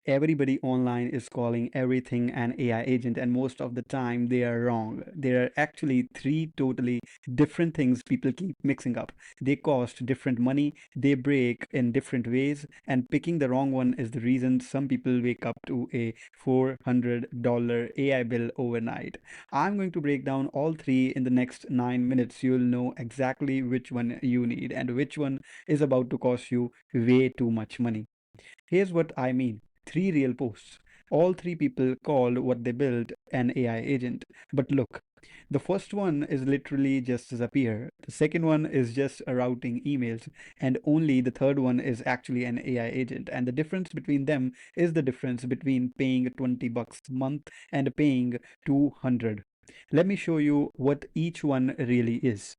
Everybody online is calling everything an AI agent, and most of the time they are wrong. There are actually three totally different things people keep mixing up. They cost different money, they break in different ways, and picking the wrong one is the reason some people wake up to a $400 AI bill overnight. I'm going to break down all three in the next 9 minutes. You'll know exactly which one you need and which one is about to cost you way too much money. Here's what I mean. Three real posts. All three people called what they built an AI agent. But look, the first one is literally just Zapier. The second one is just routing emails. And only the third one is actually an AI agent. And the difference between them is the difference between paying 20 bucks a month and paying 200. Let me show you what each one really is.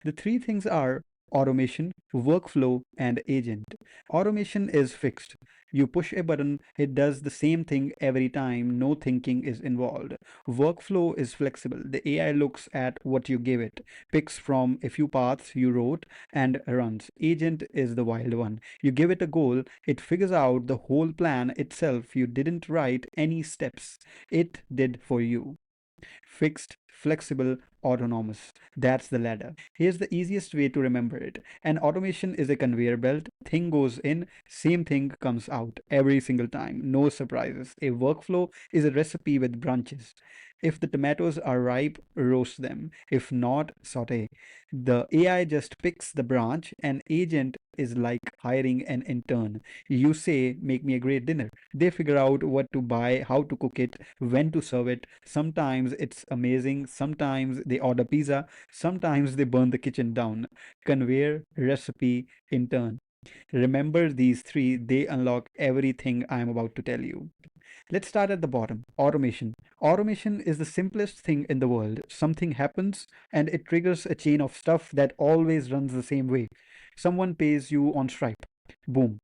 The three things are automation, workflow, and agent. Automation is fixed. You push a button, it does the same thing every time, no thinking is involved. Workflow is flexible. The AI looks at what you give it, picks from a few paths you wrote, and runs. Agent is the wild one. You give it a goal, it figures out the whole plan itself. You didn't write any steps, it did for you. Fixed, flexible, autonomous. That's the ladder. Here's the easiest way to remember it. An automation is a conveyor belt. Thing goes in, same thing comes out every single time. No surprises. A workflow is a recipe with branches. If the tomatoes are ripe, roast them. If not, saute. The AI just picks the branch. An agent is like hiring an intern. You say, make me a great dinner. They figure out what to buy, how to cook it, when to serve it. Sometimes it's amazing, sometimes they order pizza, sometimes they burn the kitchen down. Conveyor, recipe, intern. Remember these three, they unlock everything I am about to tell you. Let's start at the bottom. Automation. Automation is the simplest thing in the world. Something happens and it triggers a chain of stuff that always runs the same way. Someone pays you on Stripe. Boom.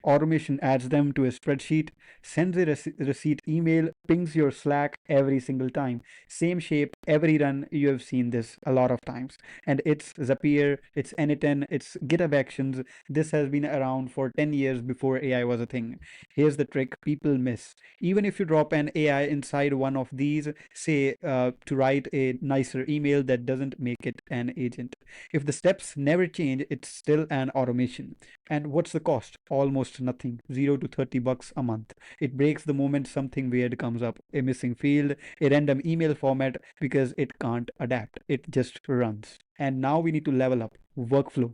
Automation adds them to a spreadsheet, sends a receipt email, pings your Slack every single time. Same shape, every run. You have seen this a lot of times. And it's Zapier, it's Anyten, it's GitHub Actions. This has been around for 10 years before AI was a thing. Here's the trick people miss. Even if you drop an AI inside one of these, say to write a nicer email, that doesn't make it an agent. If the steps never change, it's still an automation. And what's the cost? Almost nothing. 0 to 30 bucks a month. It breaks the moment something weird comes up. A missing field, a random email format because it can't adapt. It just runs. And now we need to level up. Workflow.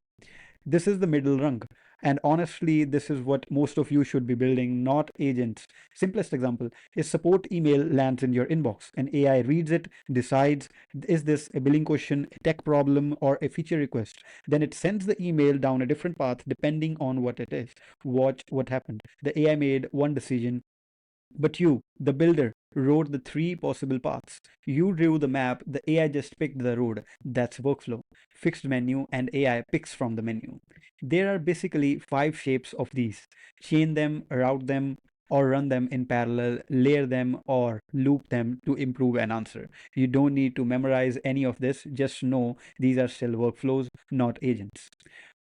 This is the middle rung. And honestly, this is what most of you should be building, not agents. Simplest example is support email lands in your inbox. An AI reads it, decides, is this a billing question, a tech problem, or a feature request? Then it sends the email down a different path depending on what it is. Watch what happened. The AI made one decision, but you, the builder, wrote the three possible paths. You drew the map, the AI just picked the road. That's workflow. Fixed menu and AI picks from the menu. There are basically five shapes of these. Chain them, route them, or run them in parallel, layer them, or loop them to improve an answer. You don't need to memorize any of this, just know these are still workflows, not agents.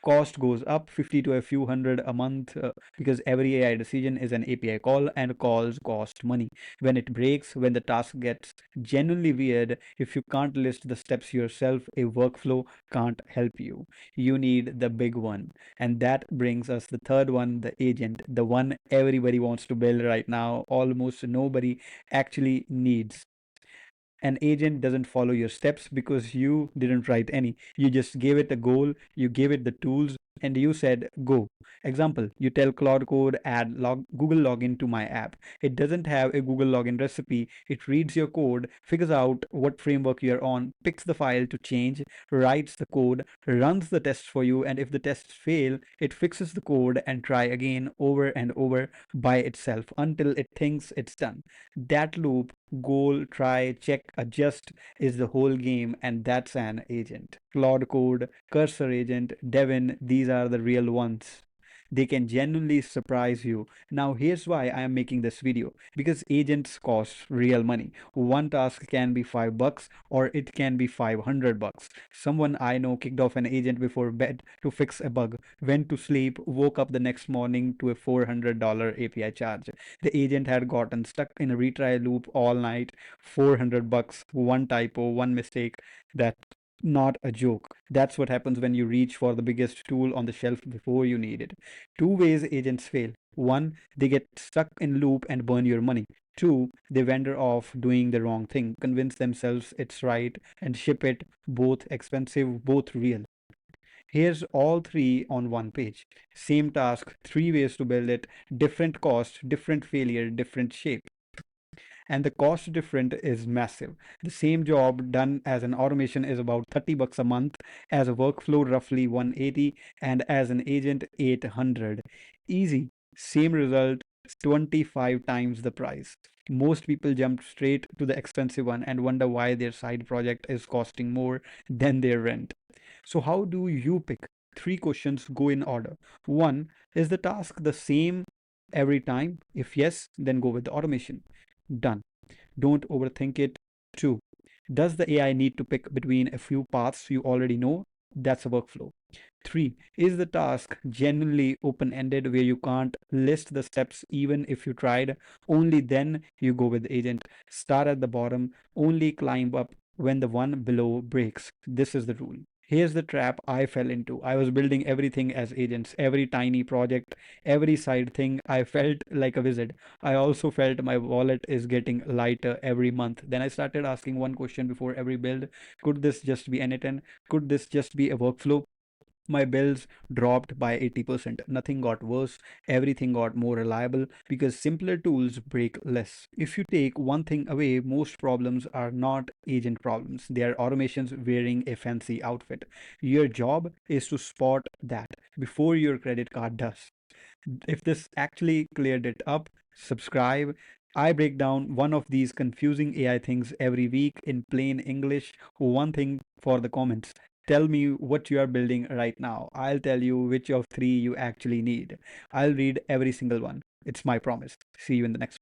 Cost goes up 50 to a few hundred a month because every AI decision is an API call and calls cost money. When it breaks, when the task gets genuinely weird, if you can't list the steps yourself, a workflow can't help you. You need the big one. And that brings us the third one, the agent, the one everybody wants to build right now, almost nobody actually needs. An agent doesn't follow your steps because you didn't write any. You just gave it a goal, you gave it the tools, and you said go. Example, you tell Claude Code add Google login to my app. It doesn't have a Google login recipe. It reads your code, figures out what framework you're on, picks the file to change, writes the code, runs the tests for you, and if the tests fail, it fixes the code and try again over and over by itself until it thinks it's done. That loop, goal, try, check, adjust, is the whole game, and that's an agent. Claude Code, Cursor Agent, Devin, these are the real ones. They can genuinely surprise you. Now, here's why I am making this video, because agents cost real money. One task can be $5 or it can be $500. Someone I know kicked off an agent before bed to fix a bug, went to sleep, woke up the next morning to a $400 API charge. The agent had gotten stuck in a retry loop all night. $400, one typo, one mistake. That not a joke. That's what happens when you reach for the biggest tool on the shelf before you need it. Two ways agents fail. One, they get stuck in loop and burn your money. Two, they wander off doing the wrong thing, convince themselves it's right, and ship it. Both expensive, both real. Here's all three on one page. Same task, three ways to build it, different cost, different failure, different shape. And the cost difference is massive. The same job done as an automation is about $30 a month, as a workflow roughly 180, and as an agent 800. Easy, same result, 25 times the price. Most people jump straight to the expensive one and wonder why their side project is costing more than their rent. So, how do you pick? Three questions go in order. One, is the task the same every time? If yes, then go with the automation. Done. Don't overthink it. Two, does the AI need to pick between a few paths you already know? That's a workflow. Three, is the task genuinely open ended where you can't list the steps even if you tried? Only then you go with the agent. Start at the bottom, only climb up when the one below breaks. This is the rule. Here's the trap I fell into. I was building everything as agents, every tiny project, every side thing. I felt like a wizard. I also felt my wallet is getting lighter every month. Then I started asking one question before every build. Could this just be anything? Could this just be a workflow? My bills dropped by 80%. Nothing got worse, everything got more reliable because simpler tools break less. If you take one thing away, most problems are not agent problems, they are automations wearing a fancy outfit. Your job is to spot that before your credit card does. If this actually cleared it up, subscribe. I break down one of these confusing AI things every week in plain English. One thing for the comments. Tell me what you are building right now. I'll tell you which of three you actually need. I'll read every single one. It's my promise. See you in the next